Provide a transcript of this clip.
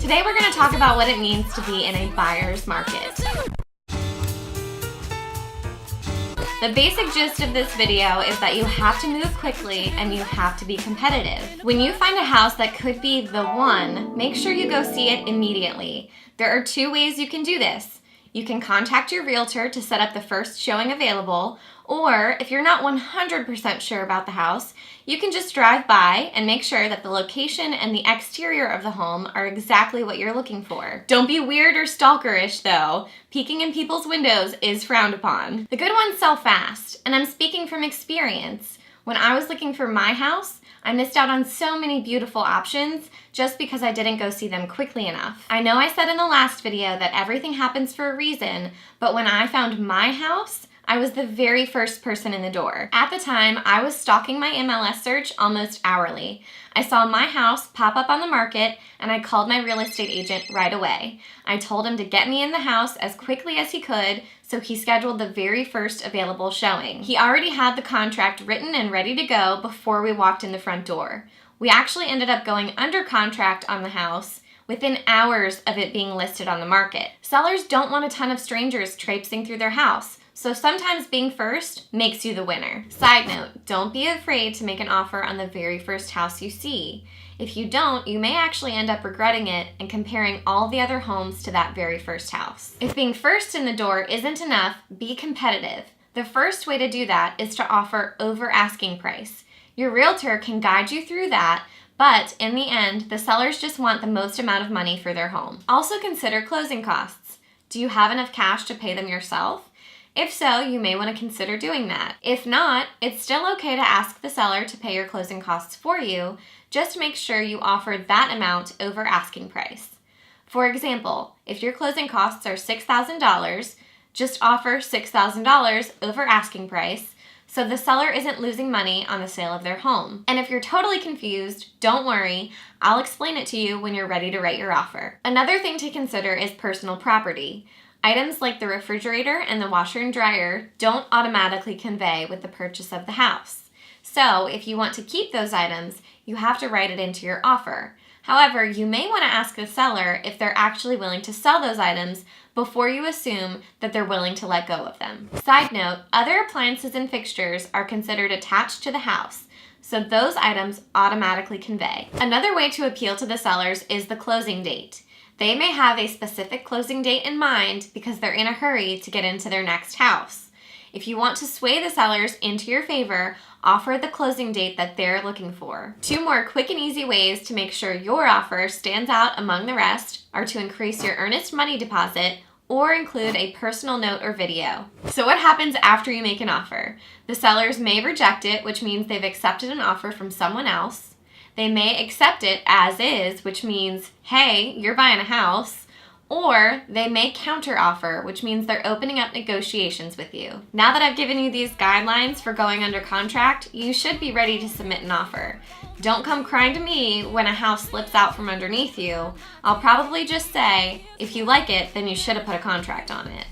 Today we're going to talk about what it means to be in a buyer's market. The basic gist of this video is that you have to move quickly and you have to be competitive. When you find a house that could be the one, make sure you go see it immediately. There are two ways you can do this. You can contact your realtor to set up the first showing available, or if you're not 100% sure about the house, you can just drive by and make sure that the location and the exterior of the home are exactly what you're looking for. Don't be weird or stalkerish though. Peeking in people's windows is frowned upon. The good ones sell fast, and I'm speaking from experience. When I was looking for my house, I missed out on so many beautiful options just because I didn't go see them quickly enough. I know I said in the last video that everything happens for a reason, but when I found my house, I was the very first person in the door. At the time, I was stalking my MLS search almost hourly. I saw my house pop up on the market and I called my real estate agent right away. I told him to get me in the house as quickly as he could, so he scheduled the very first available showing. He already had the contract written and ready to go before we walked in the front door. We actually ended up going under contract on the house within hours of it being listed on the market. Sellers don't want a ton of strangers traipsing through their house, so sometimes being first makes you the winner. Side note, don't be afraid to make an offer on the very first house you see. If you don't, you may actually end up regretting it and comparing all the other homes to that very first house. If being first in the door isn't enough, be competitive. The first way to do that is to offer over asking price. Your realtor can guide you through that, but in the end, the sellers just want the most amount of money for their home. Also consider closing costs. Do you have enough cash to pay them yourself? If so, you may want to consider doing that. If not, it's still okay to ask the seller to pay your closing costs for you. Just make sure you offer that amount over asking price. For example, if your closing costs are $6,000, just offer $6,000 over asking price so the seller isn't losing money on the sale of their home. And if you're totally confused, don't worry, I'll explain it to you when you're ready to write your offer. Another thing to consider is personal property. Items like the refrigerator and the washer and dryer don't automatically convey with the purchase of the house. So if you want to keep those items, you have to write it into your offer. However, you may want to ask the seller if they're actually willing to sell those items before you assume that they're willing to let go of them. Side note, other appliances and fixtures are considered attached to the house, so those items automatically convey. Another way to appeal to the sellers is the closing date. They may have a specific closing date in mind because they're in a hurry to get into their next house. If you want to sway the sellers into your favor, offer the closing date that they're looking for. Two more quick and easy ways to make sure your offer stands out among the rest are to increase your earnest money deposit or include a personal note or video. So what happens after you make an offer? The sellers may reject it, which means they've accepted an offer from someone else. They may accept it as is, which means, hey, you're buying a house, or they may counteroffer, which means they're opening up negotiations with you. Now that I've given you these guidelines for going under contract, you should be ready to submit an offer. Don't come crying to me when a house slips out from underneath you. I'll probably just say, if you like it, then you should have put a contract on it.